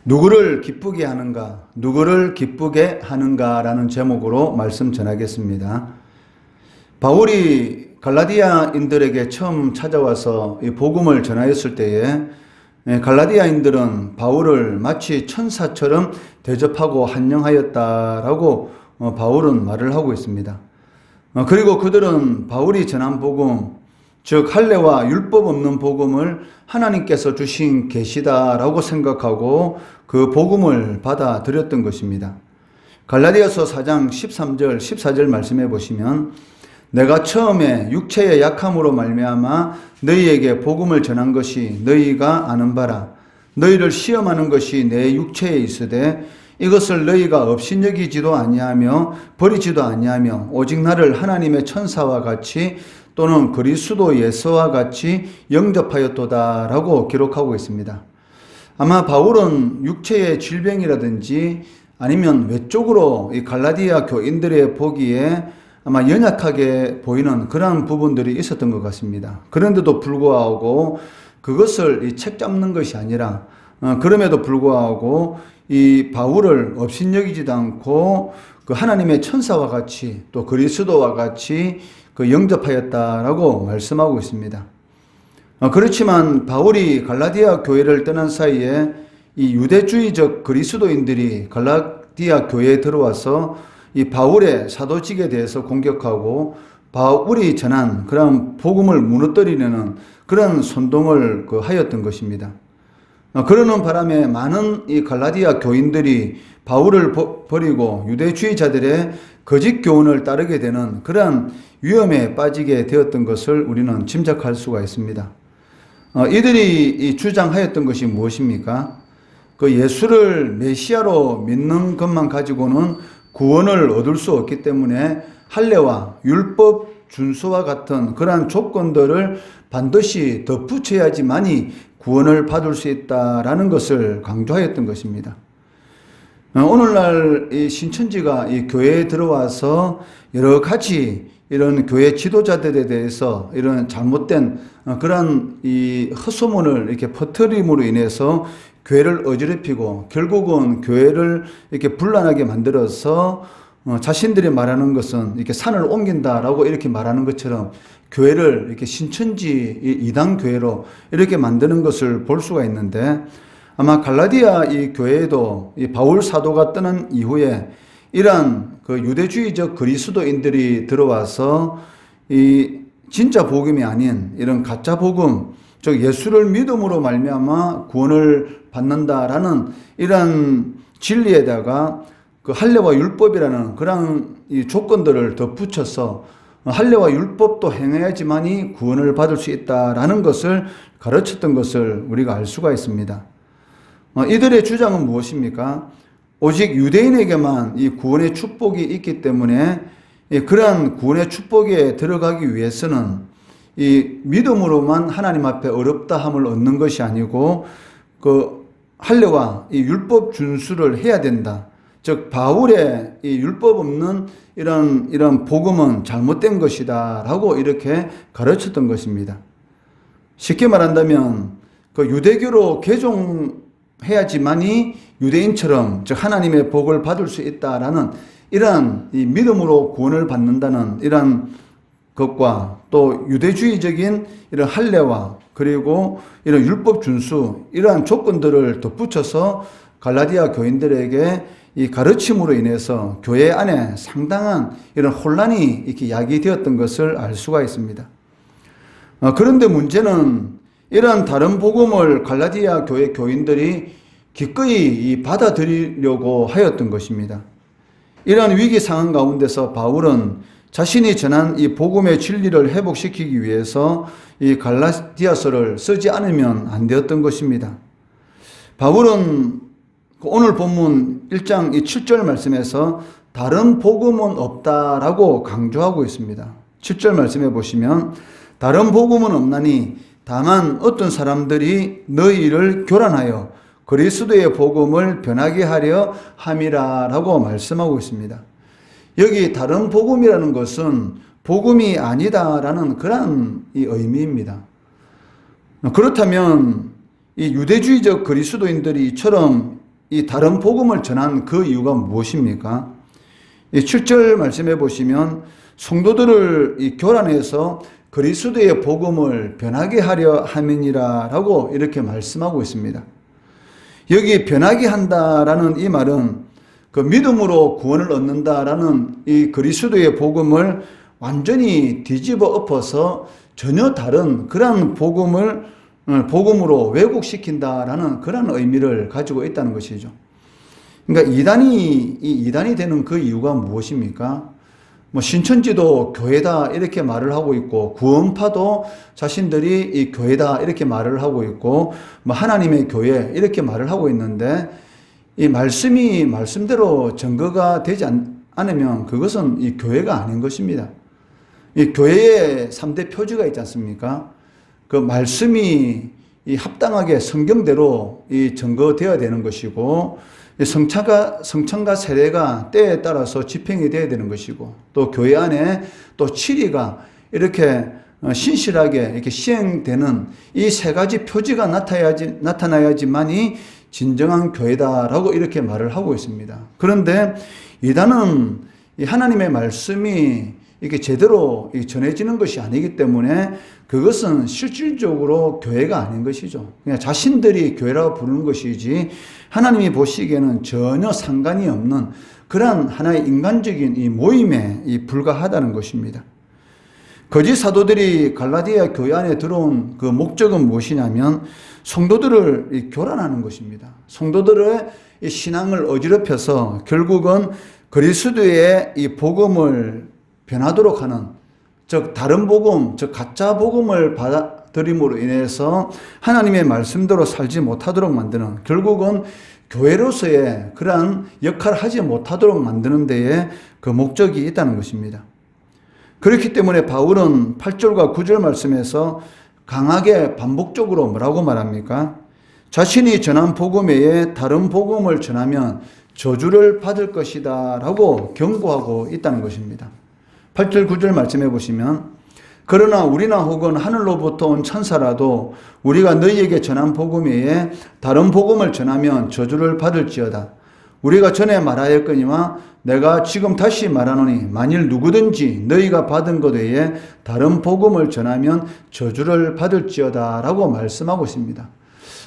누구를 기쁘게 하는가, 누구를 기쁘게 하는가라는 제목으로 말씀 전하겠습니다. 바울이 갈라디아인들에게 처음 찾아와서 이 복음을 전하였을 때에 갈라디아인들은 바울을 마치 천사처럼 대접하고 환영하였다라고 바울은 말을 하고 있습니다. 그리고 그들은 바울이 전한 복음, 즉 할례와 율법 없는 복음을 하나님께서 주신 계시다라고 생각하고 그 복음을 받아들였던 것입니다. 갈라디아서 4장 13절 14절 말씀해 보시면 내가 처음에 육체의 약함으로 말미암아 너희에게 복음을 전한 것이 너희가 아는 바라. 너희를 시험하는 것이 내 육체에 있으되 이것을 너희가 업신여기지도 아니하며 버리지도 아니하며 오직 나를 하나님의 천사와 같이 또는 그리스도 예수와 같이 영접하였도다라고 기록하고 있습니다. 아마 바울은 육체의 질병이라든지 아니면 외적으로 이 갈라디아 교인들의 보기에 아마 연약하게 보이는 그러한 부분들이 있었던 것 같습니다. 그런데도 불구하고 그것을 책 잡는 것이 아니라 그럼에도 불구하고 이 바울을 업신여기지도 않고 그 하나님의 천사와 같이 또 그리스도와 같이 그 영접하였다라고 말씀하고 있습니다. 그렇지만 바울이 갈라디아 교회를 떠난 사이에 이 유대주의적 그리스도인들이 갈라디아 교회에 들어와서 이 바울의 사도직에 대해서 공격하고 바울이 전한 그런 복음을 무너뜨리려는 그런 선동을 하였던 것입니다. 그러는 바람에 많은 이 갈라디아 교인들이 바울을 버리고 유대주의자들의 거짓 교훈을 따르게 되는 그러한 위험에 빠지게 되었던 것을 우리는 짐작할 수가 있습니다. 이들이 주장하였던 것이 무엇입니까? 그 예수를 메시아로 믿는 것만 가지고는 구원을 얻을 수 없기 때문에 할례와 율법 준수와 같은 그러한 조건들을 반드시 덧붙여야지만이 구원을 받을 수 있다라는 것을 강조하였던 것입니다. 오늘날 이 신천지가 이 교회에 들어와서 여러 가지 이런 교회 지도자들에 대해서 이런 잘못된 그런 이 헛소문을 이렇게 퍼뜨림으로 인해서 교회를 어지럽히고 결국은 교회를 이렇게 분란하게 만들어서 자신들이 말하는 것은 이렇게 산을 옮긴다라고 이렇게 말하는 것처럼 교회를 이렇게 신천지 이단 교회로 이렇게 만드는 것을 볼 수가 있는데 아마 갈라디아 이 교회에도 이 바울 사도가 떠난 이후에 이러한 그 유대주의적 그리스도인들이 들어와서 이 진짜 복음이 아닌 이런 가짜 복음, 즉 예수를 믿음으로 말미암아 구원을 받는다라는 이런 진리에다가 그 할례와 율법이라는 그런 이 조건들을 덧붙여서 할례와 율법도 행해야지만이 구원을 받을 수 있다라는 것을 가르쳤던 것을 우리가 알 수가 있습니다. 이들의 주장은 무엇입니까? 오직 유대인에게만 이 구원의 축복이 있기 때문에 그러한 구원의 축복에 들어가기 위해서는 이 믿음으로만 하나님 앞에 어렵다함을 얻는 것이 아니고 그 할례와 이 율법 준수를 해야 된다. 즉 바울의 이 율법 없는 이런 복음은 잘못된 것이다라고 이렇게 가르쳤던 것입니다. 쉽게 말한다면 그 유대교로 개종해야지만이 유대인처럼 즉 하나님의 복을 받을 수 있다라는 이러한 이 믿음으로 구원을 받는다는 이러한 것과 또 유대주의적인 이런 할례와 그리고 이런 율법 준수 이러한 조건들을 덧붙여서 갈라디아 교인들에게 이 가르침으로 인해서 교회 안에 상당한 이런 혼란이 이렇게 야기되었던 것을 알 수가 있습니다. 그런데 문제는 이러한 다른 복음을 갈라디아 교회 교인들이 기꺼이 받아들이려고 하였던 것입니다. 이러한 위기 상황 가운데서 바울은 자신이 전한 이 복음의 진리를 회복시키기 위해서 이 갈라디아서를 쓰지 않으면 안 되었던 것입니다. 바울은 오늘 본문 1장 7절 말씀에서 다른 복음은 없다라고 강조하고 있습니다. 7절 말씀해 보시면 다른 복음은 없나니 다만 어떤 사람들이 너희를 교란하여 그리스도의 복음을 변하게 하려 함이라라고 말씀하고 있습니다. 여기 다른 복음이라는 것은 복음이 아니다라는 그런 이 의미입니다. 그렇다면 이 유대주의적 그리스도인들이 이처럼 이 다른 복음을 전한 그 이유가 무엇입니까? 이 7절 말씀해 보시면 성도들을 이 교란해서 그리스도의 복음을 변하게 하려 함이니라라고 이렇게 말씀하고 있습니다. 여기 변하게 한다라는 이 말은 그 믿음으로 구원을 얻는다라는 이 그리스도의 복음을 완전히 뒤집어 엎어서 전혀 다른 그런 복음으로 왜곡시킨다라는 그런 의미를 가지고 있다는 것이죠. 그러니까 이단이 되는 그 이유가 무엇입니까? 신천지도 교회다 이렇게 말을 하고 있고, 구원파도 자신들이 이 교회다 이렇게 말을 하고 있고, 하나님의 교회 이렇게 말을 하고 있는데, 이 말씀이 말씀대로 증거가 되지 않으면 그것은 이 교회가 아닌 것입니다. 이 교회의 3대 표지가 있지 않습니까? 그 말씀이 이 합당하게 성경대로 이 증거되어야 되는 것이고, 성찬과 세례가 때에 따라서 집행이 되어야 되는 것이고, 또 교회 안에 또 치리가 이렇게 신실하게 이렇게 시행되는 이 세 가지 표지가 나타나야지만이 진정한 교회다라고 이렇게 말을 하고 있습니다. 그런데 이단은 하나님의 말씀이 이렇게 제대로 전해지는 것이 아니기 때문에 그것은 실질적으로 교회가 아닌 것이죠. 그냥 자신들이 교회라고 부르는 것이지 하나님이 보시기에는 전혀 상관이 없는 그러한 하나의 인간적인 이 모임에 불과하다는 것입니다. 거짓 사도들이 갈라디아 교회 안에 들어온 그 목적은 무엇이냐면 성도들을 교란하는 것입니다. 성도들의 이 신앙을 어지럽혀서 결국은 그리스도의 이 복음을 변하도록 하는, 즉 다른 복음, 즉 가짜 복음을 받아들임으로 인해서 하나님의 말씀대로 살지 못하도록 만드는, 결국은 교회로서의 그러한 역할을 하지 못하도록 만드는 데에 그 목적이 있다는 것입니다. 그렇기 때문에 바울은 8절과 9절 말씀에서 강하게 반복적으로 뭐라고 말합니까? 자신이 전한 복음 외에 다른 복음을 전하면 저주를 받을 것이다 라고 경고하고 있다는 것입니다. 8절 9절 말씀해 보시면, 그러나 우리나 혹은 하늘로부터 온 천사라도 우리가 너희에게 전한 복음 외에 다른 복음을 전하면 저주를 받을지어다. 우리가 전에 말하였거니와 내가 지금 다시 말하노니 만일 누구든지 너희가 받은 것 외에 다른 복음을 전하면 저주를 받을지어다 라고 말씀하고 있습니다.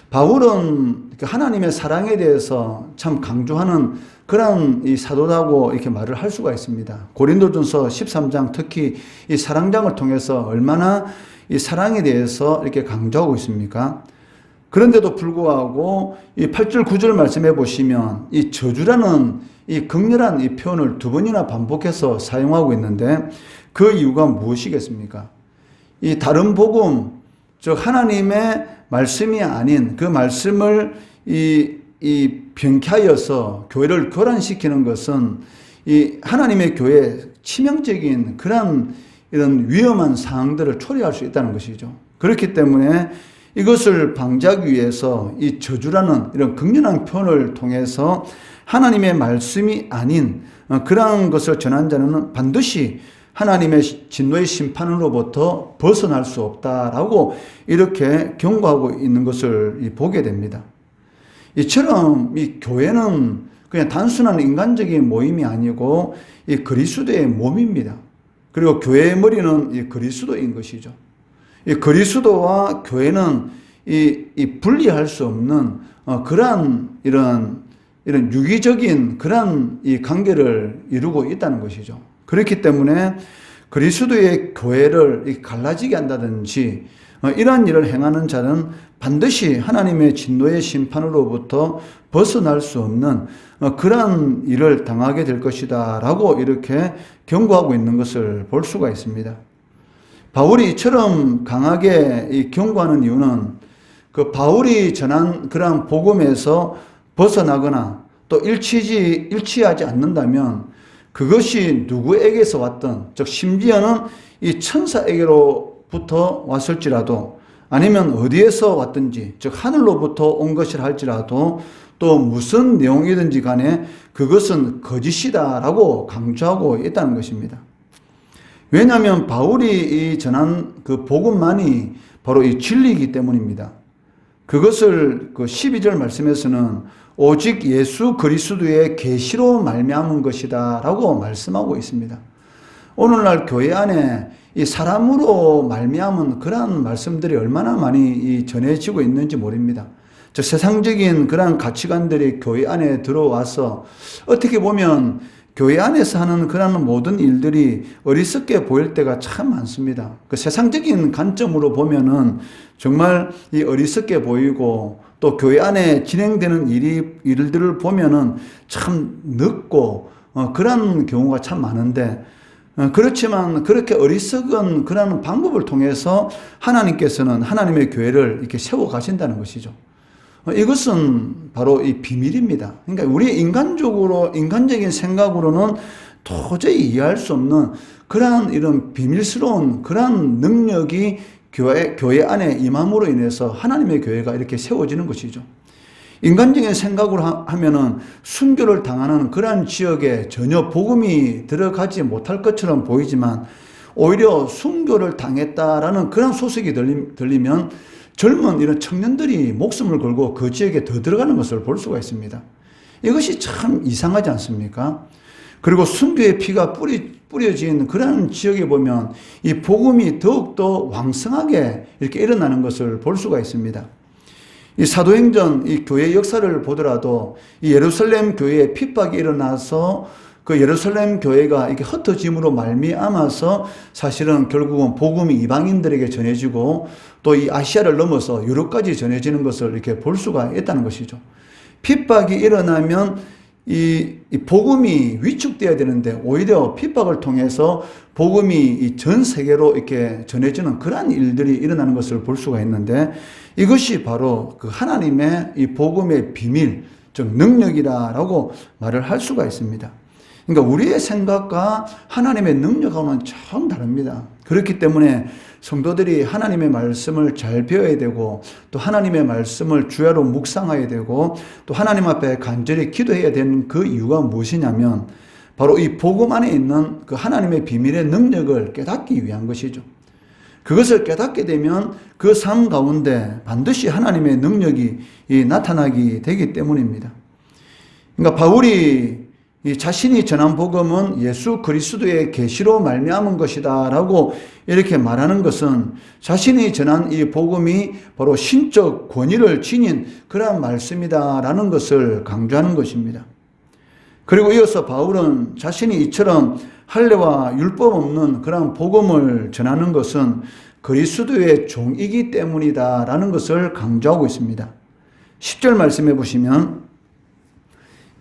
바울은 하나님의 사랑에 대해서 참 강조하는 그런 이 사도라고 이렇게 말을 할 수가 있습니다. 고린도전서 13장 특히 이 사랑장을 통해서 얼마나 이 사랑에 대해서 이렇게 강조하고 있습니까? 그런데도 불구하고 이 8절 9절 말씀해 보시면 이 저주라는 이 극렬한 이 표현을 두 번이나 반복해서 사용하고 있는데 그 이유가 무엇이겠습니까? 이 다른 복음, 즉 하나님의 말씀이 아닌 그 말씀을 변케하여서 교회를 교란시키는 것은 이 하나님의 교회에 치명적인 그런 이런 위험한 상황들을 초래할 수 있다는 것이죠. 그렇기 때문에 이것을 방지하기 위해서 이 저주라는 이런 극렬한 표현을 통해서 하나님의 말씀이 아닌 그러한 것을 전한 자는 반드시 하나님의 진노의 심판으로부터 벗어날 수 없다라고 이렇게 경고하고 있는 것을 보게 됩니다. 이처럼 이 교회는 그냥 단순한 인간적인 모임이 아니고 이 그리스도의 몸입니다. 그리고 교회의 머리는 이 그리스도인 것이죠. 이 그리스도와 교회는 이 분리할 수 없는 그러한 이런 유기적인 그러한 이 관계를 이루고 있다는 것이죠. 그렇기 때문에 그리스도의 교회를 갈라지게 한다든지 이러한 일을 행하는 자는 반드시 하나님의 진노의 심판으로부터 벗어날 수 없는 그러한 일을 당하게 될 것이다 라고 이렇게 경고하고 있는 것을 볼 수가 있습니다. 바울이 이처럼 강하게 이 경고하는 이유는 그 바울이 전한 그러한 복음에서 벗어나거나 또 일치하지 않는다면 그것이 누구에게서 왔든, 즉 심지어는 이 천사에게로부터 왔을지라도 아니면 어디에서 왔든지, 즉 하늘로부터 온 것이라 할지라도 또 무슨 내용이든지 간에 그것은 거짓이다라고 강조하고 있다는 것입니다. 왜냐하면 바울이 이 전한 그 복음만이 바로 이 진리이기 때문입니다. 그것을 그 12절 말씀에서는 오직 예수 그리스도의 계시로 말미암은 것이다 라고 말씀하고 있습니다. 오늘날 교회 안에 이 사람으로 말미암은 그러한 말씀들이 얼마나 많이 전해지고 있는지 모릅니다. 즉 세상적인 그러한 가치관들이 교회 안에 들어와서 어떻게 보면 교회 안에서 하는 그런 모든 일들이 어리석게 보일 때가 참 많습니다. 그 세상적인 관점으로 보면은 정말 이 어리석게 보이고 또 교회 안에 진행되는 일들을 보면은 참 늦고 그런 경우가 참 많은데 그렇지만 그렇게 어리석은 그런 방법을 통해서 하나님께서는 하나님의 교회를 이렇게 세워 가신다는 것이죠. 이것은 바로 이 비밀입니다. 그러니까 우리 인간적인 생각으로는 도저히 이해할 수 없는 그러한 이런 비밀스러운 그러한 능력이 교회 안에 임함으로 인해서 하나님의 교회가 이렇게 세워지는 것이죠. 인간적인 생각으로 하면은 순교를 당하는 그러한 지역에 전혀 복음이 들어가지 못할 것처럼 보이지만 오히려 순교를 당했다라는 그런 소식이 들리면 젊은 이런 청년들이 목숨을 걸고 그 지역에 더 들어가는 것을 볼 수가 있습니다. 이것이 참 이상하지 않습니까? 그리고 순교의 피가 뿌려진 그런 지역에 보면 이 복음이 더욱더 왕성하게 이렇게 일어나는 것을 볼 수가 있습니다. 이 사도행전 이 교회 역사를 보더라도 이 예루살렘 교회에 핍박이 일어나서 그 예루살렘 교회가 이렇게 흩어짐으로 말미암아서 사실은 결국은 복음이 이방인들에게 전해지고 또 이 아시아를 넘어서 유럽까지 전해지는 것을 이렇게 볼 수가 있다는 것이죠. 핍박이 일어나면 이 복음이 위축되어야 되는데 오히려 핍박을 통해서 복음이 전 세계로 이렇게 전해지는 그러한 일들이 일어나는 것을 볼 수가 있는데 이것이 바로 그 하나님의 이 복음의 비밀, 즉 능력이라고 말을 할 수가 있습니다. 그러니까 우리의 생각과 하나님의 능력하고는 참 다릅니다. 그렇기 때문에 성도들이 하나님의 말씀을 잘 배워야 되고 또 하나님의 말씀을 주야로 묵상해야 되고 또 하나님 앞에 간절히 기도해야 되는 그 이유가 무엇이냐면 바로 이 복음 안에 있는 그 하나님의 비밀의 능력을 깨닫기 위한 것이죠. 그것을 깨닫게 되면 그 삶 가운데 반드시 하나님의 능력이 나타나게 되기 때문입니다. 그러니까 바울이 이 자신이 전한 복음은 예수 그리스도의 계시로 말미암은 것이다 라고 이렇게 말하는 것은 자신이 전한 이 복음이 바로 신적 권위를 지닌 그러한 말씀이다 라는 것을 강조하는 것입니다. 그리고 이어서 바울은 자신이 이처럼 할례와 율법 없는 그러한 복음을 전하는 것은 그리스도의 종이기 때문이다 라는 것을 강조하고 있습니다. 10절 말씀해 보시면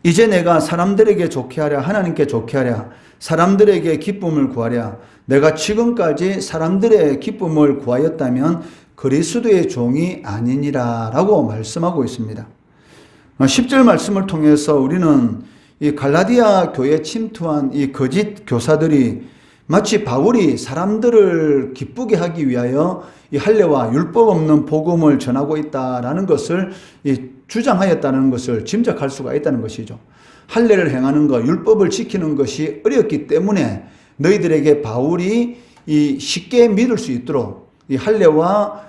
이제 내가 사람들에게 좋게 하랴 하나님께 좋게 하랴 사람들에게 기쁨을 구하랴 내가 지금까지 사람들의 기쁨을 구하였다면 그리스도의 종이 아니니라 라고 말씀하고 있습니다. 10절 말씀을 통해서 우리는 이 갈라디아 교회에 침투한 이 거짓 교사들이 마치 바울이 사람들을 기쁘게 하기 위하여 이 할례와 율법 없는 복음을 전하고 있다라는 것을 주장하였다는 것을 짐작할 수가 있다는 것이죠. 할례를 행하는 것, 율법을 지키는 것이 어렵기 때문에 너희들에게 바울이 쉽게 믿을 수 있도록 이 할례와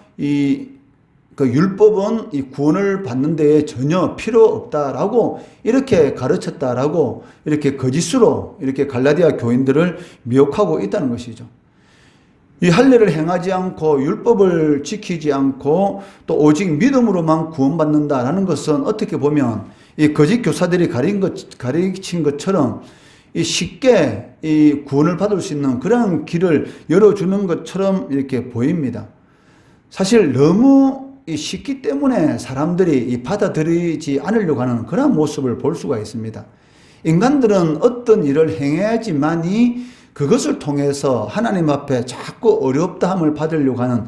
그 율법은 이 구원을 받는 데에 전혀 필요 없다라고 이렇게 가르쳤다라고 이렇게 거짓으로 이렇게 갈라디아 교인들을 미혹하고 있다는 것이죠. 이 할례를 행하지 않고 율법을 지키지 않고 또 오직 믿음으로만 구원받는다라는 것은 어떻게 보면 이 거짓 교사들이 가르친 것처럼 쉽게 이 구원을 받을 수 있는 그런 길을 열어주는 것처럼 이렇게 보입니다. 사실 너무 쉽기 때문에 사람들이 받아들이지 않으려고 하는 그런 모습을 볼 수가 있습니다. 인간들은 어떤 일을 행해야지만이 그것을 통해서 하나님 앞에 자꾸 어렵다함을 받으려고 하는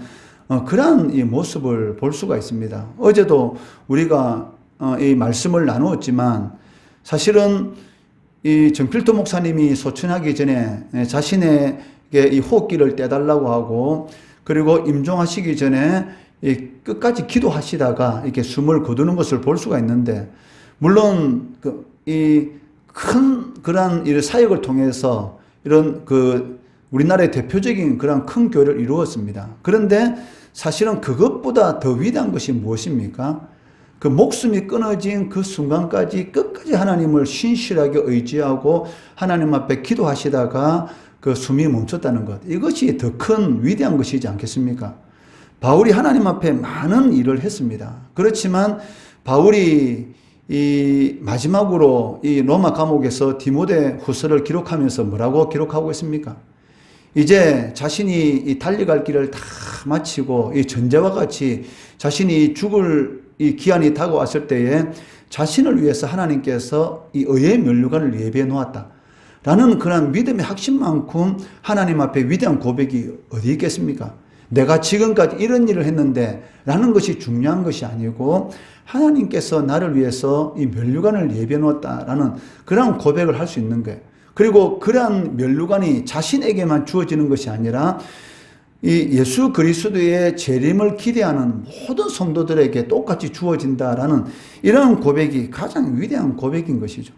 그러한 이 모습을 볼 수가 있습니다. 어제도 우리가 이 말씀을 나누었지만 사실은 이 정필도 목사님이 소천하기 전에 자신에게 이 호흡기를 떼달라고 하고 그리고 임종하시기 전에 끝까지 기도하시다가 이렇게 숨을 거두는 것을 볼 수가 있는데 물론 이 큰 그러한 사역을 통해서 이런 우리나라의 대표적인 그런 큰 교회를 이루었습니다. 그런데 사실은 그것보다 더 위대한 것이 무엇입니까? 그 목숨이 끊어진 그 순간까지 끝까지 하나님을 신실하게 의지하고 하나님 앞에 기도하시다가 그 숨이 멈췄다는 것. 이것이 더 큰 위대한 것이지 않겠습니까? 바울이 하나님 앞에 많은 일을 했습니다. 그렇지만 바울이 이 마지막으로 이 로마 감옥에서 디모데 후서를 기록하면서 뭐라고 기록하고 있습니까? 이제 자신이 이 달려갈 길을 다 마치고 이 전제와 같이 자신이 죽을 이 기한이 다가왔을 때에 자신을 위해서 하나님께서 이 의의 면류관을 예비해 놓았다. 라는 그런 믿음의 확신만큼 하나님 앞에 위대한 고백이 어디 있겠습니까? 내가 지금까지 이런 일을 했는데 라는 것이 중요한 것이 아니고 하나님께서 나를 위해서 이 면류관을 예비해 놓았다라는 그런 고백을 할 수 있는 거예요. 그리고 그러한 면류관이 자신에게만 주어지는 것이 아니라 이 예수 그리스도의 재림을 기대하는 모든 성도들에게 똑같이 주어진다라는 이런 고백이 가장 위대한 고백인 것이죠.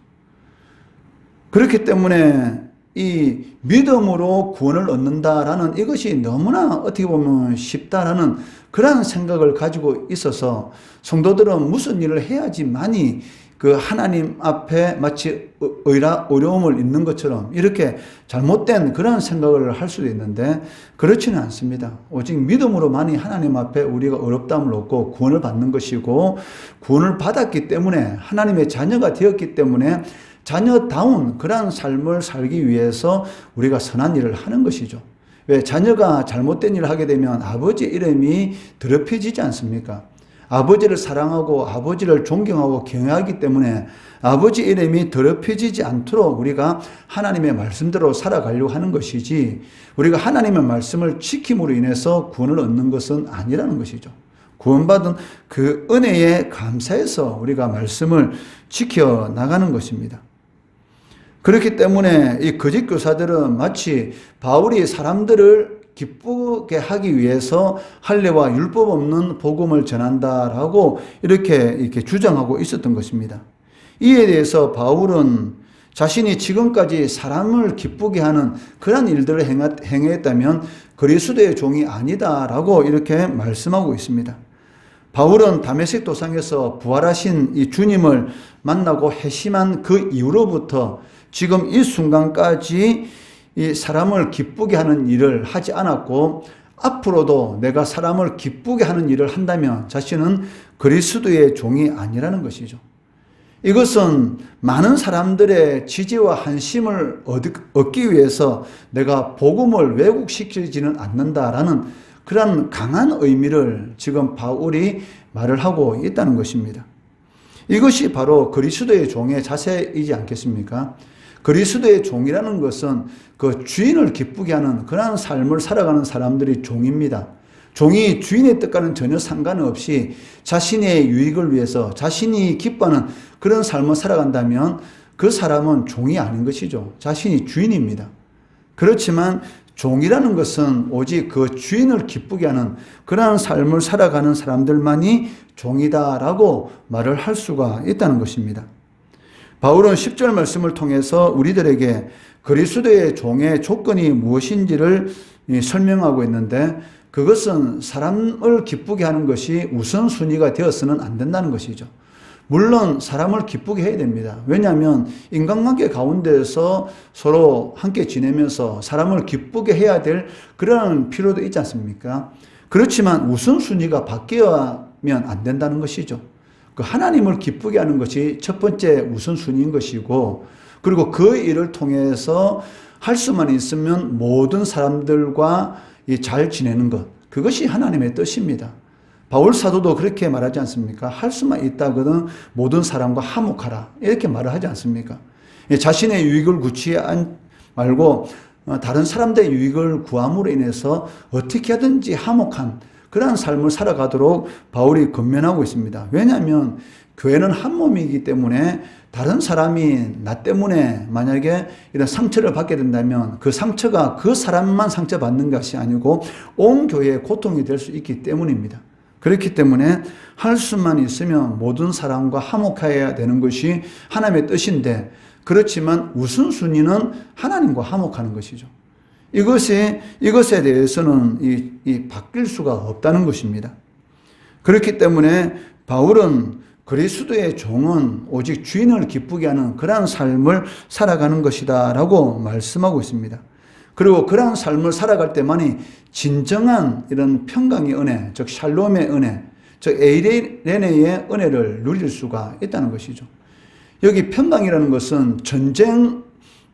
그렇기 때문에 이 믿음으로 구원을 얻는다라는 이것이 너무나 어떻게 보면 쉽다라는 그런 생각을 가지고 있어서 성도들은 무슨 일을 해야지만이 그 하나님 앞에 마치 어려움을 잊는 것처럼 이렇게 잘못된 그런 생각을 할 수도 있는데 그렇지는 않습니다. 오직 믿음으로만이 하나님 앞에 우리가 어렵다함을 얻고 구원을 받는 것이고 구원을 받았기 때문에 하나님의 자녀가 되었기 때문에 자녀다운 그러한 삶을 살기 위해서 우리가 선한 일을 하는 것이죠. 왜? 자녀가 잘못된 일을 하게 되면 아버지 이름이 더럽혀지지 않습니까? 아버지를 사랑하고 아버지를 존경하고 경외하기 때문에 아버지 이름이 더럽혀지지 않도록 우리가 하나님의 말씀대로 살아가려고 하는 것이지 우리가 하나님의 말씀을 지킴으로 인해서 구원을 얻는 것은 아니라는 것이죠. 구원받은 그 은혜에 감사해서 우리가 말씀을 지켜나가는 것입니다. 그렇기 때문에 이 거짓 교사들은 마치 바울이 사람들을 기쁘게 하기 위해서 할례와 율법 없는 복음을 전한다라고 이렇게 주장하고 있었던 것입니다. 이에 대해서 바울은 자신이 지금까지 사람을 기쁘게 하는 그런 일들을 행했다면 그리스도의 종이 아니다라고 이렇게 말씀하고 있습니다. 바울은 다메섹 도상에서 부활하신 이 주님을 만나고 회심한 그 이후로부터 지금 이 순간까지 이 사람을 기쁘게 하는 일을 하지 않았고 앞으로도 내가 사람을 기쁘게 하는 일을 한다면 자신은 그리스도의 종이 아니라는 것이죠. 이것은 많은 사람들의 지지와 한심을 얻기 위해서 내가 복음을 왜곡시키지는 않는다라는 그런 강한 의미를 지금 바울이 말을 하고 있다는 것입니다. 이것이 바로 그리스도의 종의 자세이지 않겠습니까? 그리스도의 종이라는 것은 그 주인을 기쁘게 하는 그런 삶을 살아가는 사람들이 종입니다. 종이 주인의 뜻과는 전혀 상관없이 자신의 유익을 위해서 자신이 기뻐하는 그런 삶을 살아간다면 그 사람은 종이 아닌 것이죠. 자신이 주인입니다. 그렇지만 종이라는 것은 오직 그 주인을 기쁘게 하는 그러한 삶을 살아가는 사람들만이 종이다라고 말을 할 수가 있다는 것입니다. 바울은 10절 말씀을 통해서 우리들에게 그리스도의 종의 조건이 무엇인지를 설명하고 있는데 그것은 사람을 기쁘게 하는 것이 우선순위가 되어서는 안 된다는 것이죠. 물론 사람을 기쁘게 해야 됩니다. 왜냐하면 인간관계 가운데서 서로 함께 지내면서 사람을 기쁘게 해야 될 그런 필요도 있지 않습니까? 그렇지만 우선순위가 바뀌어야면 안 된다는 것이죠. 그 하나님을 기쁘게 하는 것이 첫 번째 우선순위인 것이고 그리고 그 일을 통해서 할 수만 있으면 모든 사람들과 잘 지내는 것 그것이 하나님의 뜻입니다. 바울 사도도 그렇게 말하지 않습니까? 할 수만 있다거든 모든 사람과 화목하라 이렇게 말을 하지 않습니까? 자신의 유익을 구치지 말고 다른 사람들의 유익을 구함으로 인해서 어떻게 하든지 화목한 그러한 삶을 살아가도록 바울이 권면하고 있습니다. 왜냐하면 교회는 한 몸이기 때문에 다른 사람이 나 때문에 만약에 이런 상처를 받게 된다면 그 상처가 그 사람만 상처받는 것이 아니고 온 교회의 고통이 될 수 있기 때문입니다. 그렇기 때문에 할 수만 있으면 모든 사람과 화목해야 되는 것이 하나님의 뜻인데 그렇지만 우선순위는 하나님과 화목하는 것이죠. 이것에 대해서는 이 바뀔 수가 없다는 것입니다. 그렇기 때문에 바울은 그리스도의 종은 오직 주인을 기쁘게 하는 그러한 삶을 살아가는 것이다 라고 말씀하고 있습니다. 그리고 그러한 삶을 살아갈 때만이 진정한 이런 평강의 은혜, 즉 샬롬의 은혜, 즉 에이레네의 은혜를 누릴 수가 있다는 것이죠. 여기 평강이라는 것은 전쟁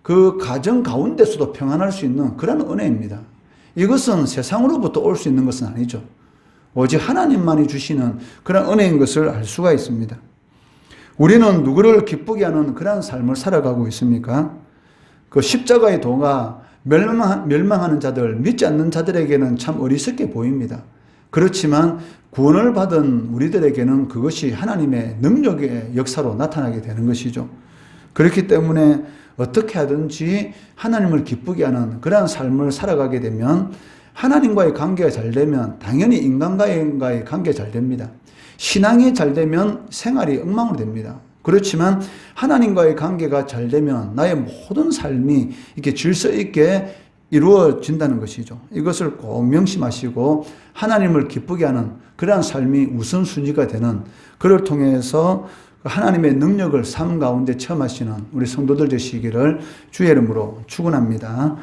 그 가정 가운데서도 평안할 수 있는 그런 은혜입니다. 이것은 세상으로부터 올 수 있는 것은 아니죠. 오직 하나님만이 주시는 그런 은혜인 것을 알 수가 있습니다. 우리는 누구를 기쁘게 하는 그런 삶을 살아가고 있습니까? 그 십자가의 도가 멸망하는 자들, 믿지 않는 자들에게는 참 어리석게 보입니다. 그렇지만 구원을 받은 우리들에게는 그것이 하나님의 능력의 역사로 나타나게 되는 것이죠. 그렇기 때문에 어떻게 하든지 하나님을 기쁘게 하는 그러한 삶을 살아가게 되면 하나님과의 관계가 잘 되면 당연히 인간과의 관계가 잘 됩니다. 신앙이 잘 되면 생활이 엉망으로 됩니다. 그렇지만 하나님과의 관계가 잘 되면 나의 모든 삶이 이렇게 질서 있게 이루어진다는 것이죠. 이것을 꼭 명심하시고 하나님을 기쁘게 하는 그러한 삶이 우선순위가 되는 그를 통해서 하나님의 능력을 삶 가운데 체험하시는 우리 성도들 되시기를 주의 이름으로 축원합니다.